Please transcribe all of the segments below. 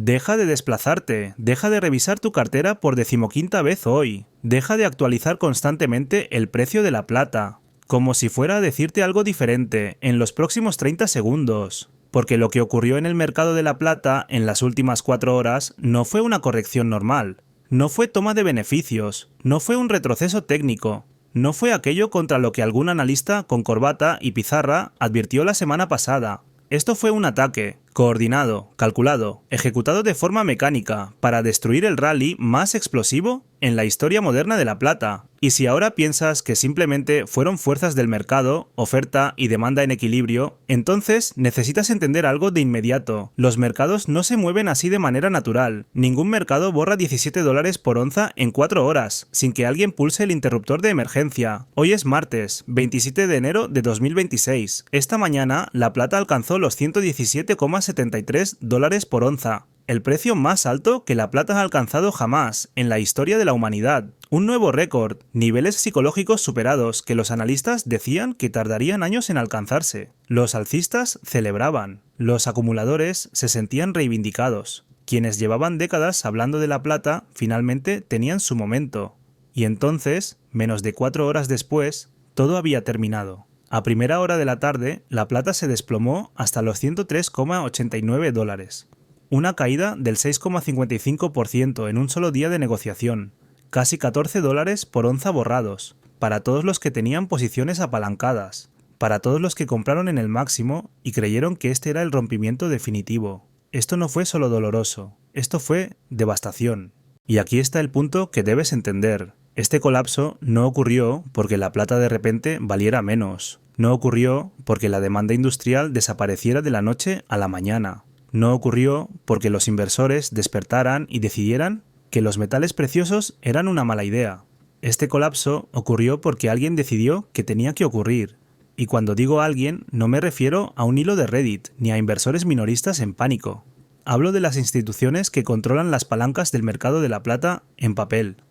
Deja de desplazarte, deja de revisar tu cartera por 15ª vez hoy, deja de actualizar constantemente el precio de la plata, como si fuera a decirte algo diferente en los próximos 30 segundos. Porque lo que ocurrió en el mercado de la plata en las últimas 4 horas no fue una corrección normal, no fue toma de beneficios, no fue un retroceso técnico, no fue aquello contra lo que algún analista con corbata y pizarra advirtió la semana pasada. Esto fue un ataque, coordinado, calculado, ejecutado de forma mecánica, para destruir el rally más explosivo en la historia moderna de la plata. Y si ahora piensas que simplemente fueron fuerzas del mercado, oferta y demanda en equilibrio, entonces necesitas entender algo de inmediato. Los mercados no se mueven así de manera natural. Ningún mercado borra $17 por onza en 4 horas, sin que alguien pulse el interruptor de emergencia. Hoy es martes, 27 de enero de 2026. Esta mañana, la plata alcanzó los $117,73 por onza. El precio más alto que la plata ha alcanzado jamás en la historia de la humanidad. Un nuevo récord, niveles psicológicos superados que los analistas decían que tardarían años en alcanzarse. Los alcistas celebraban, los acumuladores se sentían reivindicados. Quienes llevaban décadas hablando de la plata finalmente tenían su momento. Y entonces, menos de 4 horas después, todo había terminado. A primera hora de la tarde, la plata se desplomó hasta los $103,89. Una caída del 6,55% en un solo día de negociación. Casi $14 por onza borrados, para todos los que tenían posiciones apalancadas, para todos los que compraron en el máximo y creyeron que este era el rompimiento definitivo. Esto no fue solo doloroso, esto fue devastación. Y aquí está el punto que debes entender. Este colapso no ocurrió porque la plata de repente valiera menos. No ocurrió porque la demanda industrial desapareciera de la noche a la mañana. No ocurrió porque los inversores despertaran y decidieran que los metales preciosos eran una mala idea. Este colapso ocurrió porque alguien decidió que tenía que ocurrir. Y cuando digo alguien, no me refiero a un hilo de Reddit ni a inversores minoristas en pánico. Hablo de las instituciones que controlan las palancas del mercado de la plata en papel.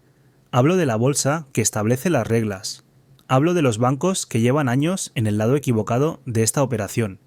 Hablo de la bolsa que establece las reglas. Hablo de los bancos que llevan años en el lado equivocado de esta operación.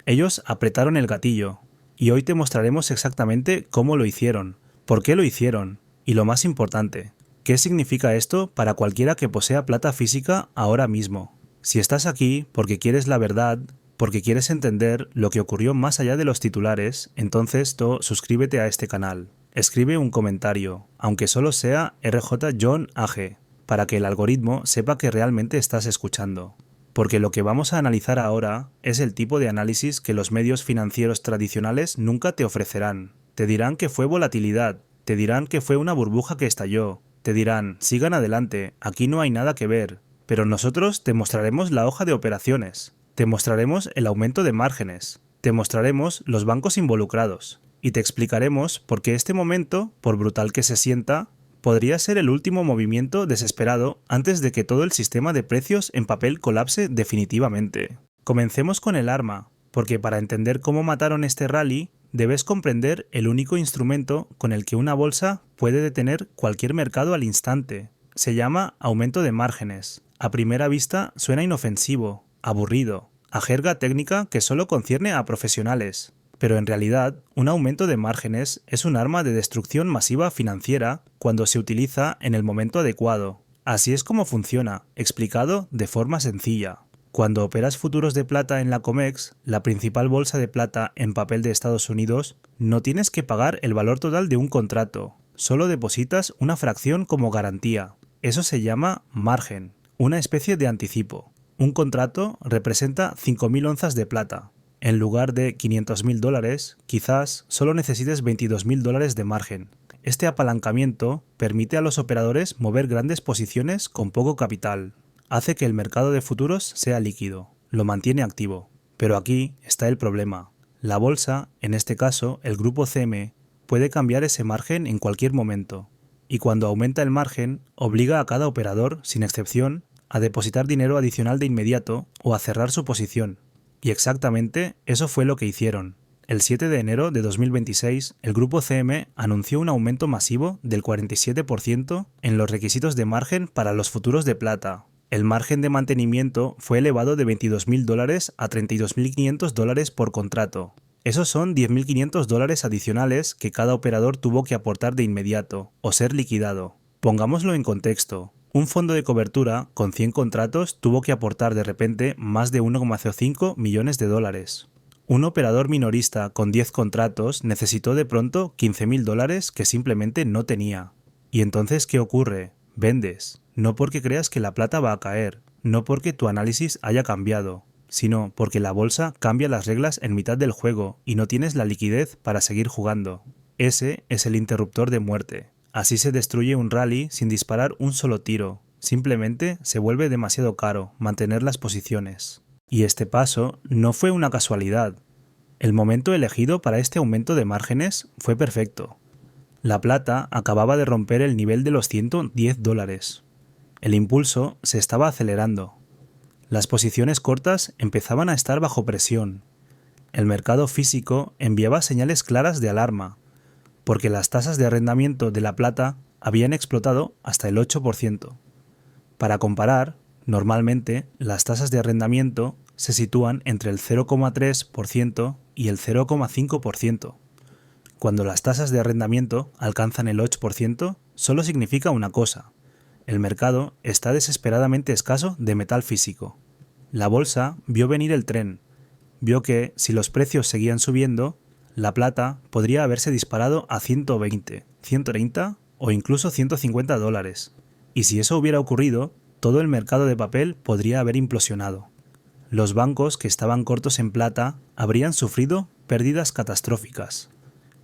Ellos apretaron el gatillo. Y hoy te mostraremos exactamente cómo lo hicieron, por qué lo hicieron y lo más importante, qué significa esto para cualquiera que posea plata física ahora mismo. Si estás aquí porque quieres la verdad, porque quieres entender lo que ocurrió más allá de los titulares, entonces suscríbete a este canal. Escribe un comentario, aunque solo sea RJ John AG, para que el algoritmo sepa que realmente estás escuchando. Porque lo que vamos a analizar ahora es el tipo de análisis que los medios financieros tradicionales nunca te ofrecerán. Te dirán que fue volatilidad, te dirán que fue una burbuja que estalló, te dirán, sigan adelante, aquí no hay nada que ver, pero nosotros te mostraremos la hoja de operaciones, te mostraremos el aumento de márgenes, te mostraremos los bancos involucrados, y te explicaremos por qué este momento, por brutal que se sienta, podría ser el último movimiento desesperado antes de que todo el sistema de precios en papel colapse definitivamente. Comencemos con el arma, porque para entender cómo mataron este rally, debes comprender el único instrumento con el que una bolsa puede detener cualquier mercado al instante. Se llama aumento de márgenes. A primera vista suena inofensivo, aburrido, a jerga técnica que solo concierne a profesionales. Pero en realidad, un aumento de márgenes es un arma de destrucción masiva financiera cuando se utiliza en el momento adecuado. Así es como funciona, explicado de forma sencilla. Cuando operas futuros de plata en la COMEX, la principal bolsa de plata en papel de Estados Unidos, no tienes que pagar el valor total de un contrato, solo depositas una fracción como garantía. Eso se llama margen, una especie de anticipo. Un contrato representa 5.000 onzas de plata. En lugar de $500.000, quizás solo necesites $22.000 de margen. Este apalancamiento permite a los operadores mover grandes posiciones con poco capital. Hace que el mercado de futuros sea líquido, lo mantiene activo. Pero aquí está el problema. La bolsa, en este caso el grupo CME, puede cambiar ese margen en cualquier momento. Y cuando aumenta el margen, obliga a cada operador, sin excepción, a depositar dinero adicional de inmediato o a cerrar su posición. Y exactamente eso fue lo que hicieron. El 7 de enero de 2026, el grupo CME anunció un aumento masivo del 47% en los requisitos de margen para los futuros de plata. El margen de mantenimiento fue elevado de $22.000 a $32.500 por contrato. Esos son $10.500 adicionales que cada operador tuvo que aportar de inmediato o ser liquidado. Pongámoslo en contexto. Un fondo de cobertura con 100 contratos tuvo que aportar de repente más de 1,05 millones de dólares. Un operador minorista con 10 contratos necesitó de pronto $15.000 que simplemente no tenía. ¿Y entonces qué ocurre? Vendes. No porque creas que la plata va a caer, no porque tu análisis haya cambiado, sino porque la bolsa cambia las reglas en mitad del juego y no tienes la liquidez para seguir jugando. Ese es el interruptor de muerte. Así se destruye un rally sin disparar un solo tiro. Simplemente se vuelve demasiado caro mantener las posiciones. Y este paso no fue una casualidad. El momento elegido para este aumento de márgenes fue perfecto. La plata acababa de romper el nivel de los $110. El impulso se estaba acelerando. Las posiciones cortas empezaban a estar bajo presión. El mercado físico enviaba señales claras de alarma, porque las tasas de arrendamiento de la plata habían explotado hasta el 8%. Para comparar, normalmente las tasas de arrendamiento se sitúan entre el 0,3% y el 0,5%. Cuando las tasas de arrendamiento alcanzan el 8%, solo significa una cosa: el mercado está desesperadamente escaso de metal físico. La bolsa vio venir el tren, vio que, si los precios seguían subiendo, la plata podría haberse disparado a 120, 130 o incluso $150. Y si eso hubiera ocurrido, todo el mercado de papel podría haber implosionado. Los bancos que estaban cortos en plata habrían sufrido pérdidas catastróficas.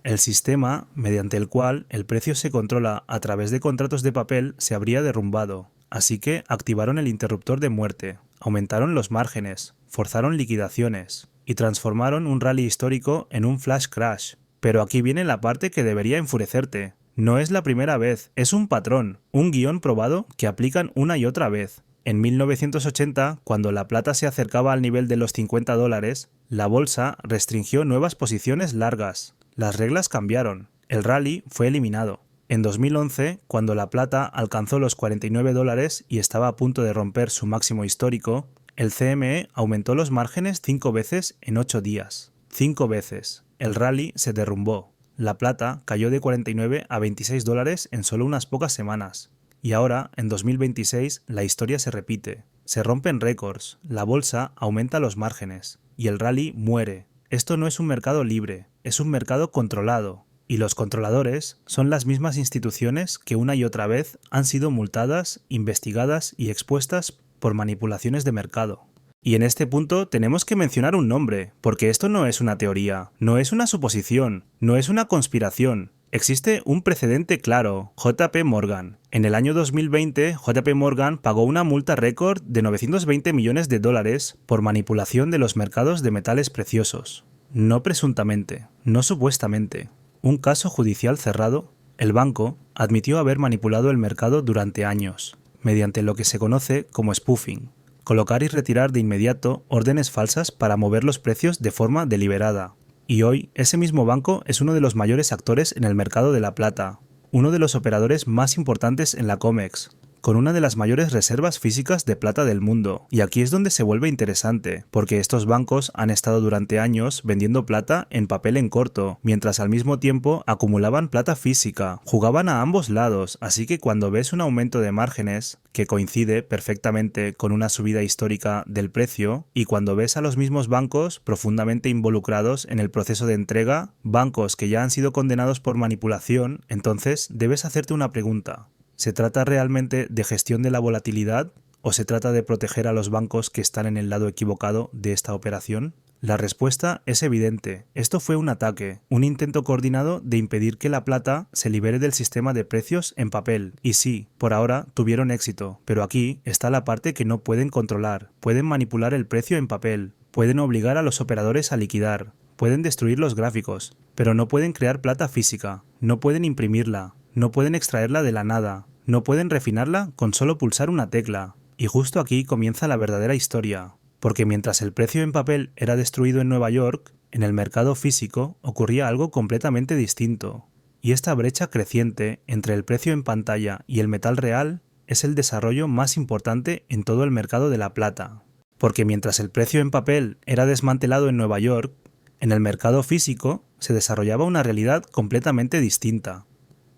El sistema, mediante el cual el precio se controla a través de contratos de papel, se habría derrumbado, así que activaron el interruptor de muerte, aumentaron los márgenes, forzaron liquidaciones y transformaron un rally histórico en un flash crash. Pero aquí viene la parte que debería enfurecerte. No es la primera vez, es un patrón, un guión probado que aplican una y otra vez. En 1980, cuando la plata se acercaba al nivel de los $50, la bolsa restringió nuevas posiciones largas. Las reglas cambiaron. El rally fue eliminado. En 2011, cuando la plata alcanzó los $49 y estaba a punto de romper su máximo histórico, el CME aumentó los márgenes 5 veces en 8 días. 5 veces. El rally se derrumbó. La plata cayó de 49 a $26 en solo unas pocas semanas. Y ahora, en 2026, la historia se repite. Se rompen récords, la bolsa aumenta los márgenes y el rally muere. Esto no es un mercado libre, es un mercado controlado. Y los controladores son las mismas instituciones que una y otra vez han sido multadas, investigadas y expuestas por manipulaciones de mercado. Y en este punto tenemos que mencionar un nombre, porque esto no es una teoría, no es una suposición, no es una conspiración. Existe un precedente claro: JP Morgan. En el año 2020, JP Morgan pagó una multa récord de $920 millones por manipulación de los mercados de metales preciosos. No presuntamente, no supuestamente. Un caso judicial cerrado. El banco admitió haber manipulado el mercado durante años, mediante lo que se conoce como spoofing. Colocar y retirar de inmediato órdenes falsas para mover los precios de forma deliberada. Y hoy, ese mismo banco es uno de los mayores actores en el mercado de la plata, uno de los operadores más importantes en la COMEX, con una de las mayores reservas físicas de plata del mundo. Y aquí es donde se vuelve interesante, porque estos bancos han estado durante años vendiendo plata en papel en corto, mientras al mismo tiempo acumulaban plata física, jugaban a ambos lados, así que cuando ves un aumento de márgenes, que coincide perfectamente con una subida histórica del precio, y cuando ves a los mismos bancos profundamente involucrados en el proceso de entrega, bancos que ya han sido condenados por manipulación, entonces debes hacerte una pregunta. ¿Se trata realmente de gestión de la volatilidad o se trata de proteger a los bancos que están en el lado equivocado de esta operación? La respuesta es evidente. Esto fue un ataque, un intento coordinado de impedir que la plata se libere del sistema de precios en papel. Y sí, por ahora tuvieron éxito, pero aquí está la parte que no pueden controlar. Pueden manipular el precio en papel, pueden obligar a los operadores a liquidar, pueden destruir los gráficos, pero no pueden crear plata física, no pueden imprimirla, no pueden extraerla de la nada, no pueden refinarla con solo pulsar una tecla. Y justo aquí comienza la verdadera historia, porque mientras el precio en papel era destruido en Nueva York, en el mercado físico ocurría algo completamente distinto. Y esta brecha creciente entre el precio en pantalla y el metal real es el desarrollo más importante en todo el mercado de la plata. Porque mientras el precio en papel era desmantelado en Nueva York, En el mercado físico se desarrollaba una realidad completamente distinta.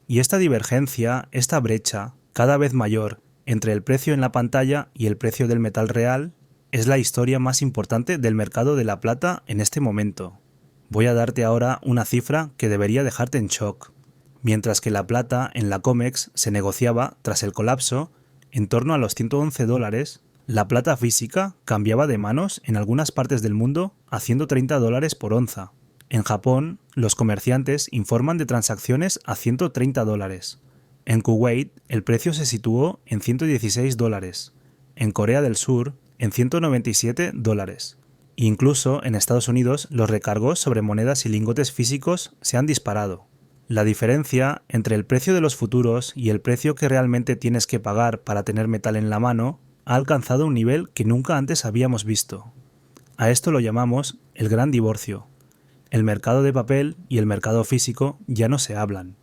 Y esta divergencia, esta brecha, cada vez mayor, entre el precio en la pantalla y el precio del metal real, es la historia más importante del mercado de la plata en este momento. Voy a darte ahora una cifra que debería dejarte en shock. Mientras que la plata en la COMEX se negociaba, tras el colapso, en torno a los $111, la plata física cambiaba de manos en algunas partes del mundo a $130 por onza. En Japón, los comerciantes informan de transacciones a $130. En Kuwait, el precio se situó en $116. En Corea del Sur, en $197. Incluso en Estados Unidos, los recargos sobre monedas y lingotes físicos se han disparado. La diferencia entre el precio de los futuros y el precio que realmente tienes que pagar para tener metal en la mano ha alcanzado un nivel que nunca antes habíamos visto. A esto lo llamamos el gran divorcio. El mercado de papel y el mercado físico ya no se hablan.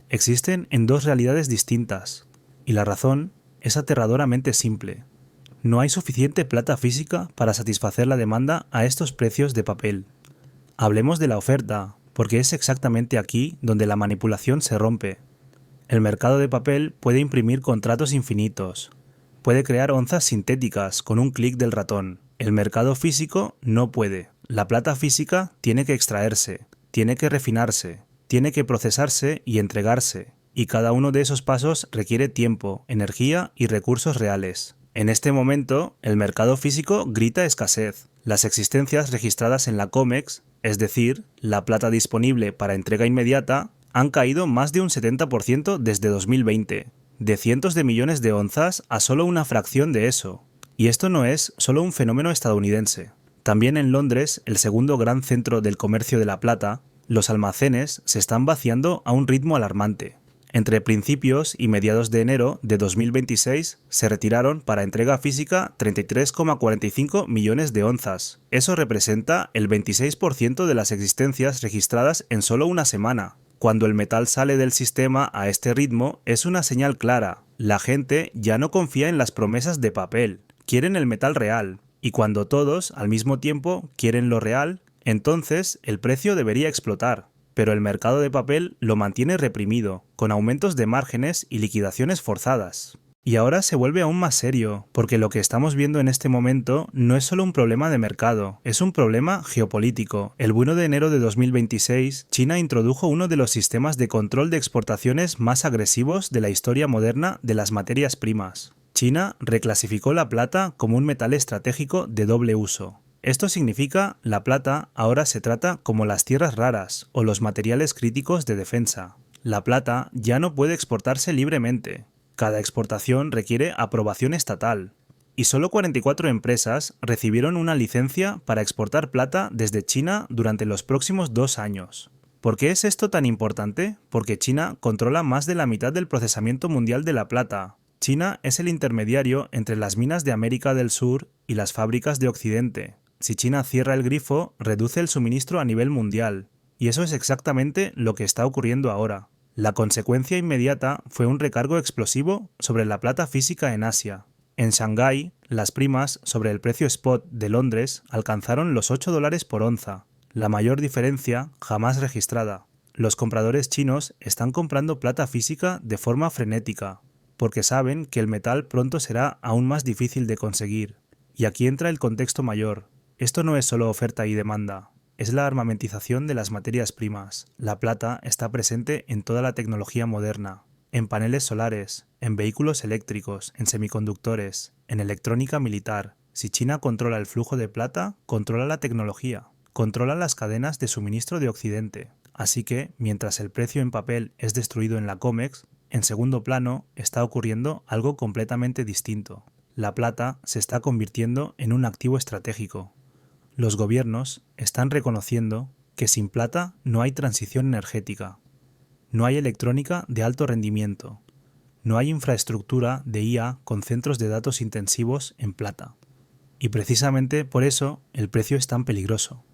Existen en dos realidades distintas, y la razón es aterradoramente simple. No hay suficiente plata física para satisfacer la demanda a estos precios de papel. Hablemos de la oferta, porque es exactamente aquí donde la manipulación se rompe. El mercado de papel puede imprimir contratos infinitos, puede crear onzas sintéticas con un clic del ratón. El mercado físico no puede. La plata física tiene que extraerse, tiene que refinarse, tiene que procesarse y entregarse, y cada uno de esos pasos requiere tiempo, energía y recursos reales. En este momento, el mercado físico grita escasez. Las existencias registradas en la COMEX, es decir, la plata disponible para entrega inmediata, han caído más de un 70% desde 2020, de cientos de millones de onzas a solo una fracción de eso. Y esto no es solo un fenómeno estadounidense. También en Londres, el segundo gran centro del comercio de la plata, los almacenes se están vaciando a un ritmo alarmante. Entre principios y mediados de enero de 2026 se retiraron para entrega física 33,45 millones de onzas. Eso representa el 26% de las existencias registradas en solo una semana. Cuando el metal sale del sistema a este ritmo es una señal clara. La gente ya no confía en las promesas de papel, quieren el metal real. Y cuando todos, al mismo tiempo, quieren lo real, entonces el precio debería explotar. Pero el mercado de papel lo mantiene reprimido, con aumentos de márgenes y liquidaciones forzadas. Y ahora se vuelve aún más serio, porque lo que estamos viendo en este momento no es solo un problema de mercado, es un problema geopolítico. El 1 de enero de 2026, China introdujo uno de los sistemas de control de exportaciones más agresivos de la historia moderna de las materias primas. China reclasificó la plata como un metal estratégico de doble uso. Esto significa la plata ahora se trata como las tierras raras o los materiales críticos de defensa. La plata ya no puede exportarse libremente. Cada exportación requiere aprobación estatal. Y solo 44 empresas recibieron una licencia para exportar plata desde China durante los próximos 2 años. ¿Por qué es esto tan importante? Porque China controla más de la mitad del procesamiento mundial de la plata. China es el intermediario entre las minas de América del Sur y las fábricas de Occidente. Si China cierra el grifo, reduce el suministro a nivel mundial. Y eso es exactamente lo que está ocurriendo ahora. La consecuencia inmediata fue un recargo explosivo sobre la plata física en Asia. En Shanghái, las primas sobre el precio spot de Londres alcanzaron los $8 por onza, la mayor diferencia jamás registrada. Los compradores chinos están comprando plata física de forma frenética, porque saben que el metal pronto será aún más difícil de conseguir. Y aquí entra el contexto mayor. Esto no es solo oferta y demanda, es la armamentización de las materias primas. La plata está presente en toda la tecnología moderna, en paneles solares, en vehículos eléctricos, en semiconductores, en electrónica militar. Si China controla el flujo de plata, controla la tecnología, controla las cadenas de suministro de Occidente. Así que, mientras el precio en papel es destruido en la COMEX, en segundo plano está ocurriendo algo completamente distinto. La plata se está convirtiendo en un activo estratégico. Los gobiernos están reconociendo que sin plata no hay transición energética, no hay electrónica de alto rendimiento, no hay infraestructura de IA con centros de datos intensivos en plata. Y precisamente por eso el precio es tan peligroso,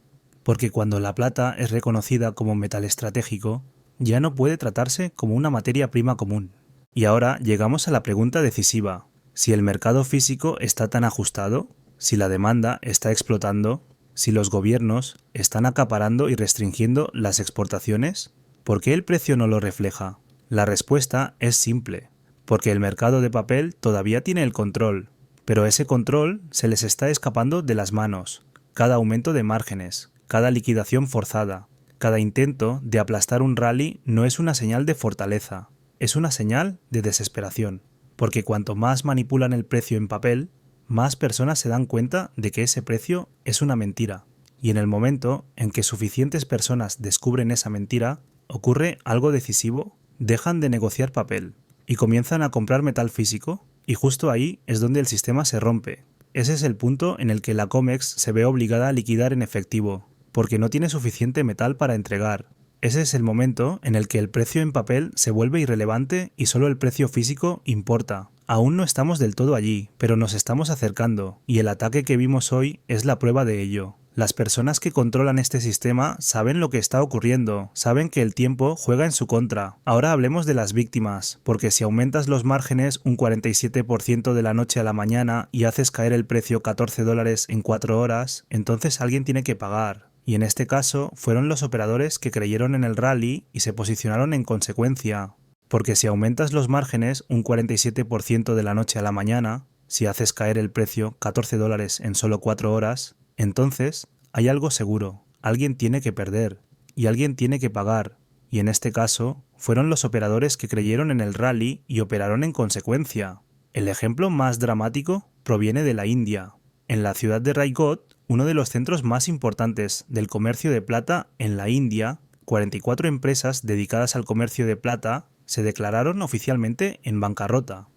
porque cuando la plata es reconocida como metal estratégico, ya no puede tratarse como una materia prima común. Y ahora llegamos a la pregunta decisiva. Si el mercado físico está tan ajustado, si la demanda está explotando, Si los gobiernos están acaparando y restringiendo las exportaciones, ¿por qué el precio no lo refleja? La respuesta es simple, porque el mercado de papel todavía tiene el control, pero ese control se les está escapando de las manos. Cada aumento de márgenes, cada liquidación forzada, cada intento de aplastar un rally no es una señal de fortaleza, es una señal de desesperación, porque cuanto más manipulan el precio en papel, más personas se dan cuenta de que ese precio es una mentira. Y en el momento en que suficientes personas descubren esa mentira, ocurre algo decisivo, dejan de negociar papel y comienzan a comprar metal físico, y justo ahí es donde el sistema se rompe. Ese es el punto en el que la COMEX se ve obligada a liquidar en efectivo, porque no tiene suficiente metal para entregar. Ese es el momento en el que el precio en papel se vuelve irrelevante y solo el precio físico importa. Aún no estamos del todo allí, pero nos estamos acercando, y el ataque que vimos hoy es la prueba de ello. Las personas que controlan este sistema saben lo que está ocurriendo, saben que el tiempo juega en su contra. Ahora hablemos de las víctimas, porque si aumentas los márgenes un 47% de la noche a la mañana y haces caer el precio $14 en 4 horas, entonces alguien tiene que pagar. Y en este caso fueron los operadores que creyeron en el rally y se posicionaron en consecuencia. Porque si aumentas los márgenes un 47% de la noche a la mañana, si haces caer el precio $14 en solo 4 horas, entonces hay algo seguro, alguien tiene que perder y alguien tiene que pagar, y en este caso fueron los operadores que creyeron en el rally y operaron en consecuencia. El ejemplo más dramático proviene de la India. En la ciudad de Raigad, uno de los centros más importantes del comercio de plata en la India, 44 empresas dedicadas al comercio de plata se declararon oficialmente en bancarrota,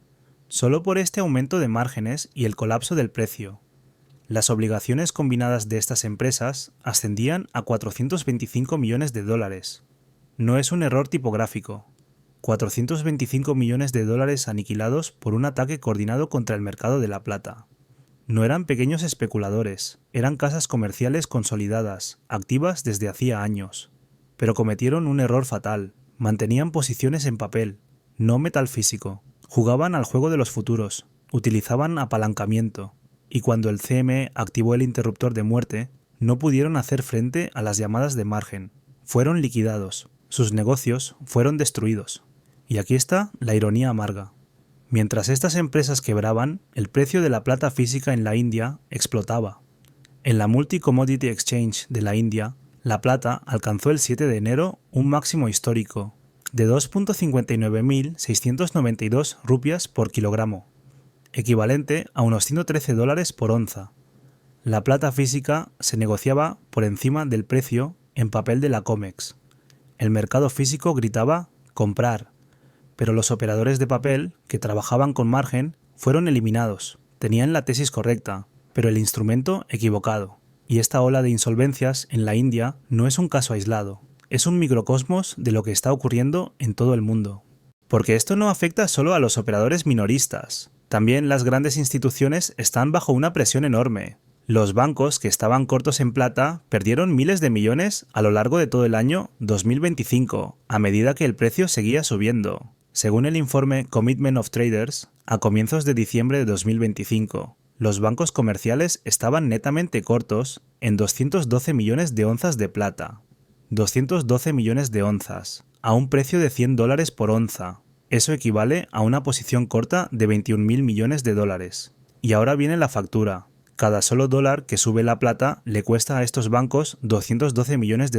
solo por este aumento de márgenes y el colapso del precio. Las obligaciones combinadas de estas empresas ascendían a $425 millones. No es un error tipográfico. $425 millones aniquilados por un ataque coordinado contra el mercado de la plata. No eran pequeños especuladores, eran casas comerciales consolidadas, activas desde hacía años. Pero cometieron un error fatal. Mantenían posiciones en papel, no metal físico. Jugaban al juego de los futuros, utilizaban apalancamiento. Y cuando el CME activó el interruptor de muerte, no pudieron hacer frente a las llamadas de margen. Fueron liquidados, sus negocios fueron destruidos. Y aquí está la ironía amarga. Mientras estas empresas quebraban, el precio de la plata física en la India explotaba. En la Multi Commodity Exchange de la India, la plata alcanzó el 7 de enero un máximo histórico de 2.59.692 rupias por kilogramo, equivalente a unos $113 por onza. La plata física se negociaba por encima del precio en papel de la COMEX. El mercado físico gritaba «comprar», pero los operadores de papel, que trabajaban con margen, fueron eliminados. Tenían la tesis correcta, pero el instrumento equivocado. Y esta ola de insolvencias en la India no es un caso aislado, es un microcosmos de lo que está ocurriendo en todo el mundo. Porque esto no afecta solo a los operadores minoristas, también las grandes instituciones están bajo una presión enorme. Los bancos que estaban cortos en plata perdieron miles de millones a lo largo de todo el año 2025, a medida que el precio seguía subiendo. Según el informe Commitment of Traders, a comienzos de diciembre de 2025, los bancos comerciales estaban netamente cortos en 212 millones de onzas de plata. 212 millones de onzas, a un precio de $100 por onza. Eso equivale a una posición corta de $21.000 millones. Y ahora viene la factura. Cada solo dólar que sube la plata le cuesta a estos bancos $212 millones.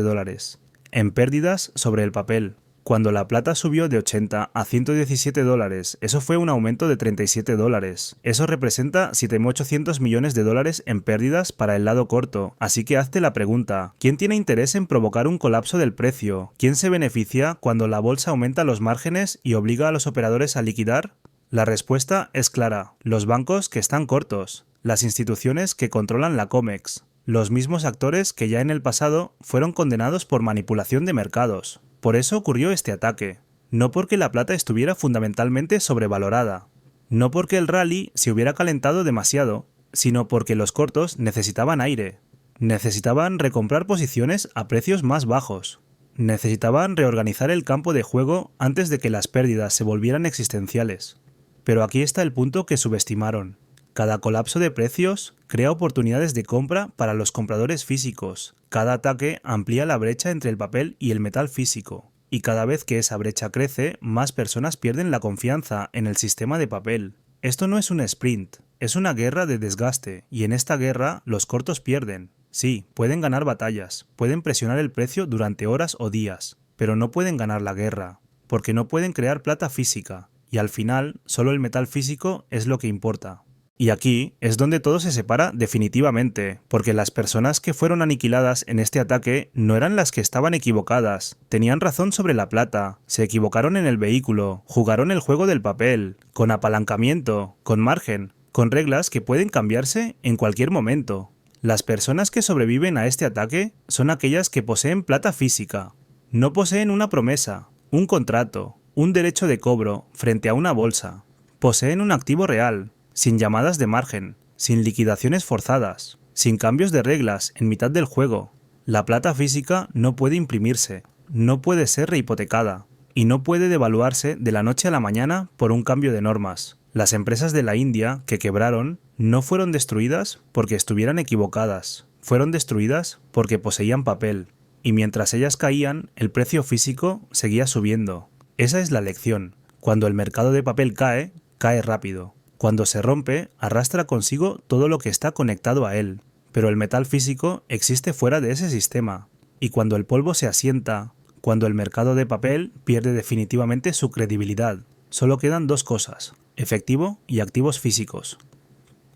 En pérdidas sobre el papel. Cuando la plata subió de 80 a $117, eso fue un aumento de $37. Eso representa 7.800 millones en pérdidas para el lado corto. Así que hazte la pregunta, ¿quién tiene interés en provocar un colapso del precio? ¿Quién se beneficia cuando la bolsa aumenta los márgenes y obliga a los operadores a liquidar? La respuesta es clara, los bancos que están cortos, las instituciones que controlan la COMEX, los mismos actores que ya en el pasado fueron condenados por manipulación de mercados. Por eso ocurrió este ataque, no porque la plata estuviera fundamentalmente sobrevalorada, no porque el rally se hubiera calentado demasiado, sino porque los cortos necesitaban aire, necesitaban recomprar posiciones a precios más bajos, necesitaban reorganizar el campo de juego antes de que las pérdidas se volvieran existenciales. Pero aquí está el punto que subestimaron. Cada colapso de precios crea oportunidades de compra para los compradores físicos. Cada ataque amplía la brecha entre el papel y el metal físico. Y cada vez que esa brecha crece, más personas pierden la confianza en el sistema de papel. Esto no es un sprint, es una guerra de desgaste, y en esta guerra los cortos pierden. Sí, pueden ganar batallas, pueden presionar el precio durante horas o días, pero no pueden ganar la guerra, porque no pueden crear plata física, y al final solo el metal físico es lo que importa. Y aquí es donde todo se separa definitivamente, porque las personas que fueron aniquiladas en este ataque no eran las que estaban equivocadas, tenían razón sobre la plata, se equivocaron en el vehículo, jugaron el juego del papel, con apalancamiento, con margen, con reglas que pueden cambiarse en cualquier momento. Las personas que sobreviven a este ataque son aquellas que poseen plata física, no poseen una promesa, un contrato, un derecho de cobro frente a una bolsa, poseen un activo real, sin llamadas de margen, sin liquidaciones forzadas, sin cambios de reglas en mitad del juego. La plata física no puede imprimirse, no puede ser rehipotecada, y no puede devaluarse de la noche a la mañana por un cambio de normas. Las empresas de la India que quebraron no fueron destruidas porque estuvieran equivocadas, fueron destruidas porque poseían papel, y mientras ellas caían, el precio físico seguía subiendo. Esa es la lección. Cuando el mercado de papel cae, cae rápido. Cuando se rompe, arrastra consigo todo lo que está conectado a él, pero el metal físico existe fuera de ese sistema, y cuando el polvo se asienta, cuando el mercado de papel pierde definitivamente su credibilidad, solo quedan dos cosas, efectivo y activos físicos.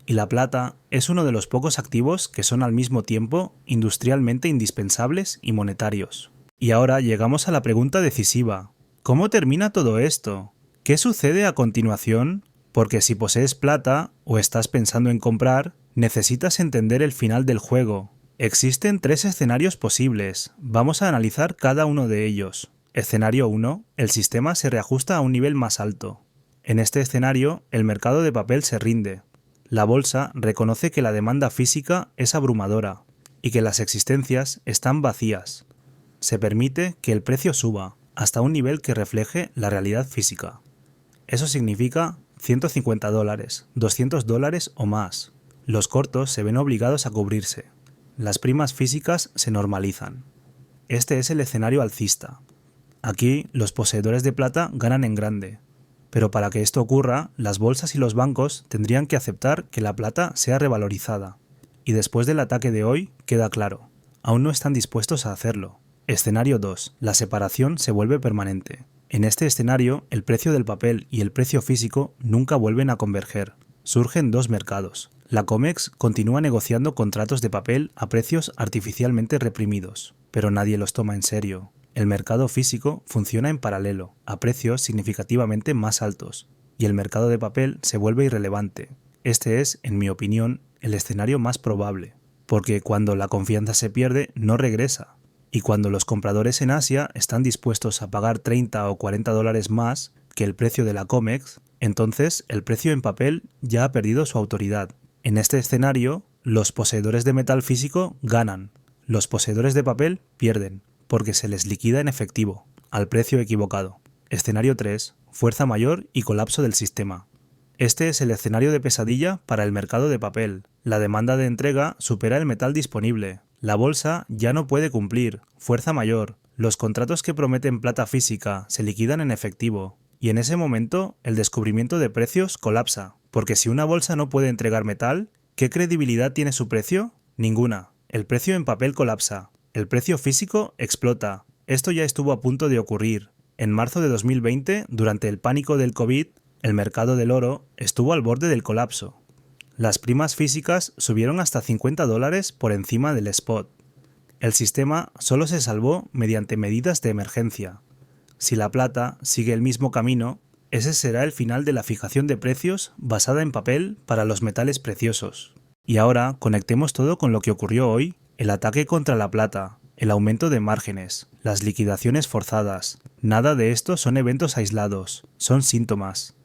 Y la plata es uno de los pocos activos que son al mismo tiempo industrialmente indispensables y monetarios. Y ahora llegamos a la pregunta decisiva. ¿Cómo termina todo esto? ¿Qué sucede a continuación? Porque si posees plata o estás pensando en comprar, necesitas entender el final del juego. Existen 3 escenarios posibles. Vamos a analizar cada uno de ellos. Escenario 1. El sistema se reajusta a un nivel más alto. En este escenario, el mercado de papel se rinde. La bolsa reconoce que la demanda física es abrumadora y que las existencias están vacías. Se permite que el precio suba hasta un nivel que refleje la realidad física. Eso significa $150, $200 o más. Los cortos se ven obligados a cubrirse. Las primas físicas se normalizan. Este es el escenario alcista. Aquí los poseedores de plata ganan en grande. Pero para que esto ocurra, las bolsas y los bancos tendrían que aceptar que la plata sea revalorizada. Y después del ataque de hoy, queda claro, aún no están dispuestos a hacerlo. Escenario 2. La separación se vuelve permanente. En este escenario, el precio del papel y el precio físico nunca vuelven a converger. Surgen dos mercados. La COMEX continúa negociando contratos de papel a precios artificialmente reprimidos, pero nadie los toma en serio. El mercado físico funciona en paralelo, a precios significativamente más altos, y el mercado de papel se vuelve irrelevante. Este es, en mi opinión, el escenario más probable, porque cuando la confianza se pierde, no regresa. Y cuando los compradores en Asia están dispuestos a pagar $30 o $40 más que el precio de la COMEX, entonces el precio en papel ya ha perdido su autoridad. En este escenario, los poseedores de metal físico ganan, los poseedores de papel pierden, porque se les liquida en efectivo, al precio equivocado. Escenario 3. Fuerza mayor y colapso del sistema. Este es el escenario de pesadilla para el mercado de papel. La demanda de entrega supera el metal disponible. La bolsa ya no puede cumplir, fuerza mayor. Los contratos que prometen plata física se liquidan en efectivo. Y en ese momento, el descubrimiento de precios colapsa. Porque si una bolsa no puede entregar metal, ¿qué credibilidad tiene su precio? Ninguna. El precio en papel colapsa. El precio físico explota. Esto ya estuvo a punto de ocurrir. En marzo de 2020, durante el pánico del COVID, el mercado del oro estuvo al borde del colapso. Las primas físicas subieron hasta $50 por encima del spot. El sistema solo se salvó mediante medidas de emergencia. Si la plata sigue el mismo camino, ese será el final de la fijación de precios basada en papel para los metales preciosos. Y ahora conectemos todo con lo que ocurrió hoy, el ataque contra la plata, el aumento de márgenes, las liquidaciones forzadas. Nada de esto son eventos aislados, son síntomas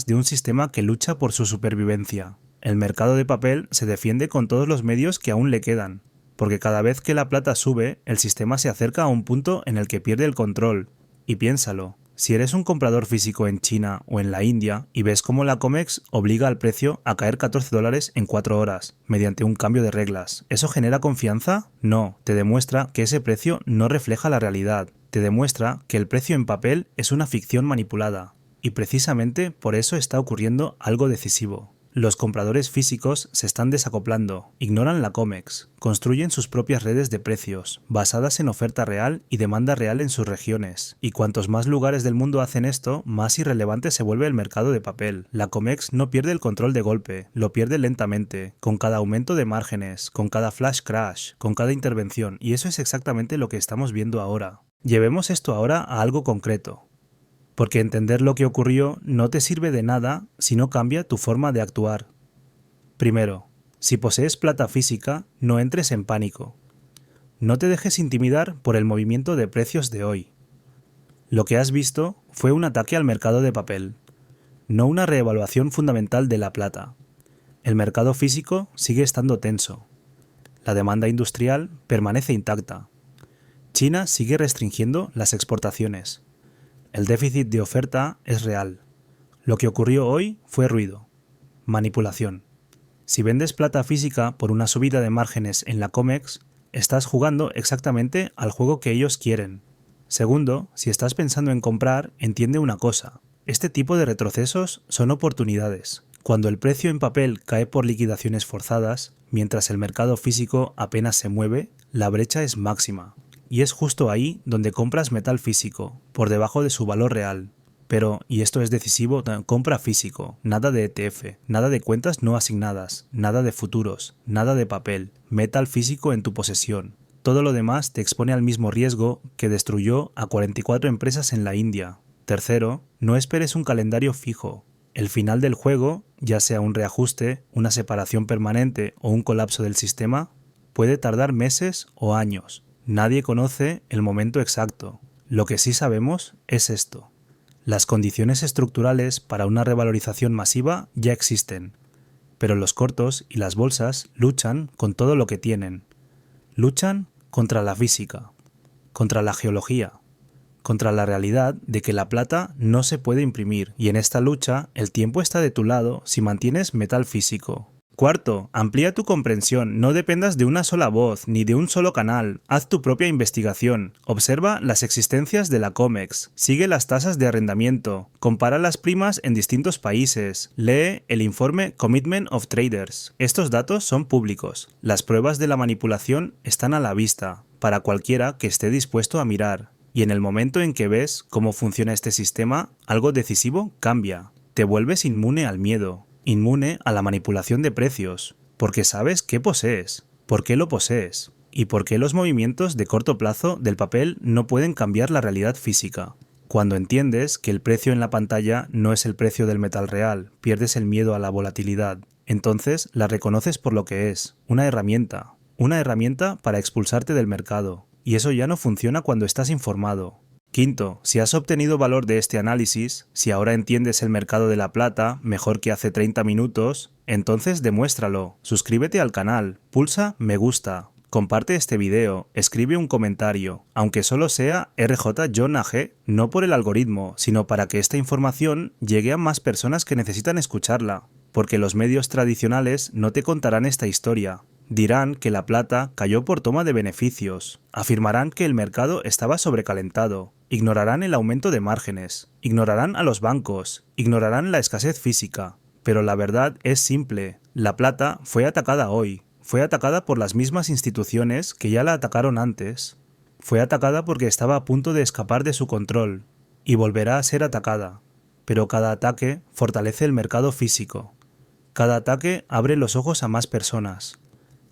de un sistema que lucha por su supervivencia. El mercado de papel se defiende con todos los medios que aún le quedan, porque cada vez que la plata sube, el sistema se acerca a un punto en el que pierde el control. Y piénsalo, Si eres un comprador físico en China o en la India y ves cómo la COMEX obliga al precio a caer $14 en 4 horas, mediante un cambio de reglas, ¿eso genera confianza? No, te demuestra que ese precio no refleja la realidad, te demuestra que el precio en papel es una ficción manipulada, y precisamente por eso está ocurriendo algo decisivo. Los compradores físicos se están desacoplando, ignoran la COMEX, construyen sus propias redes de precios, basadas en oferta real y demanda real en sus regiones. Y cuantos más lugares del mundo hacen esto, más irrelevante se vuelve el mercado de papel. La COMEX no pierde el control de golpe, lo pierde lentamente, con cada aumento de márgenes, con cada flash crash, con cada intervención, y eso es exactamente lo que estamos viendo ahora. Llevemos esto ahora a algo concreto. Porque entender lo que ocurrió no te sirve de nada si no cambia tu forma de actuar. Primero, si posees plata física, no entres en pánico. No te dejes intimidar por el movimiento de precios de hoy. Lo que has visto fue un ataque al mercado de papel, no una reevaluación fundamental de la plata. El mercado físico sigue estando tenso. La demanda industrial permanece intacta. China sigue restringiendo las exportaciones. El déficit de oferta es real. Lo que ocurrió hoy fue ruido, manipulación. Si vendes plata física por una subida de márgenes en la COMEX, estás jugando exactamente al juego que ellos quieren. Segundo, si estás pensando en comprar, entiende una cosa. Este tipo de retrocesos son oportunidades. Cuando el precio en papel cae por liquidaciones forzadas, mientras el mercado físico apenas se mueve, la brecha es máxima. Y es justo ahí donde compras metal físico, por debajo de su valor real. Pero, y esto es decisivo, compra físico, nada de ETF, nada de cuentas no asignadas, nada de futuros, nada de papel, metal físico en tu posesión. Todo lo demás te expone al mismo riesgo que destruyó a 44 empresas en la India. Tercero, no esperes un calendario fijo. El final del juego, ya sea un reajuste, una separación permanente o un colapso del sistema, puede tardar meses o años. Nadie conoce el momento exacto. Lo que sí sabemos es esto. Las condiciones estructurales para una revalorización masiva ya existen, pero los cortos y las bolsas luchan con todo lo que tienen. Luchan contra la física, contra la geología, contra la realidad de que la plata no se puede imprimir, y en esta lucha el tiempo está de tu lado si mantienes metal físico. Cuarto, amplía tu comprensión, no dependas de una sola voz ni de un solo canal, haz tu propia investigación, observa las existencias de la COMEX, sigue las tasas de arrendamiento, compara las primas en distintos países, lee el informe Commitment of Traders. Estos datos son públicos, las pruebas de la manipulación están a la vista, para cualquiera que esté dispuesto a mirar, y en el momento en que ves cómo funciona este sistema, algo decisivo cambia, te vuelves inmune al miedo. Inmune a la manipulación de precios, porque sabes qué posees, por qué lo posees, y por qué los movimientos de corto plazo del papel no pueden cambiar la realidad física. Cuando entiendes que el precio en la pantalla no es el precio del metal real, pierdes el miedo a la volatilidad. Entonces la reconoces por lo que es, una herramienta para expulsarte del mercado, y eso ya no funciona cuando estás informado. Quinto, si has obtenido valor de este análisis, si ahora entiendes el mercado de la plata mejor que hace 30 minutos, entonces demuéstralo, suscríbete al canal, pulsa me gusta, comparte este video, escribe un comentario, aunque solo sea RJ John AG, no por el algoritmo, sino para que esta información llegue a más personas que necesitan escucharla, porque los medios tradicionales no te contarán esta historia. Dirán que la plata cayó por toma de beneficios, afirmarán que el mercado estaba sobrecalentado, ignorarán el aumento de márgenes, ignorarán a los bancos, ignorarán la escasez física. Pero la verdad es simple, la plata fue atacada hoy, fue atacada por las mismas instituciones que ya la atacaron antes, fue atacada porque estaba a punto de escapar de su control, y volverá a ser atacada. Pero cada ataque fortalece el mercado físico, cada ataque abre los ojos a más personas.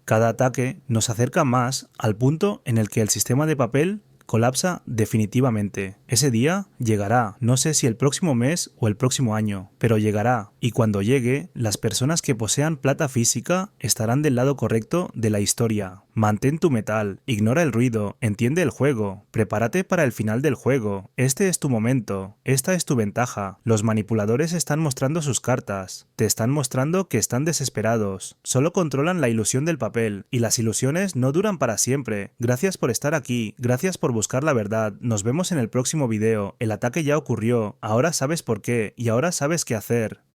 Cada ataque nos acerca más al punto en el que el sistema de papel colapsa definitivamente. Ese día llegará, no sé si el próximo mes o el próximo año, pero llegará, y cuando llegue, las personas que posean plata física estarán del lado correcto de la historia. Mantén tu metal, ignora el ruido, entiende el juego, prepárate para el final del juego. Este es tu momento, esta es tu ventaja. Los manipuladores están mostrando sus cartas, te están mostrando que están desesperados, solo controlan la ilusión del papel, y las ilusiones no duran para siempre. Gracias por estar aquí, gracias por buscar la verdad, nos vemos en el próximo próximo vídeo, el ataque ya ocurrió, ahora sabes por qué y ahora sabes qué hacer.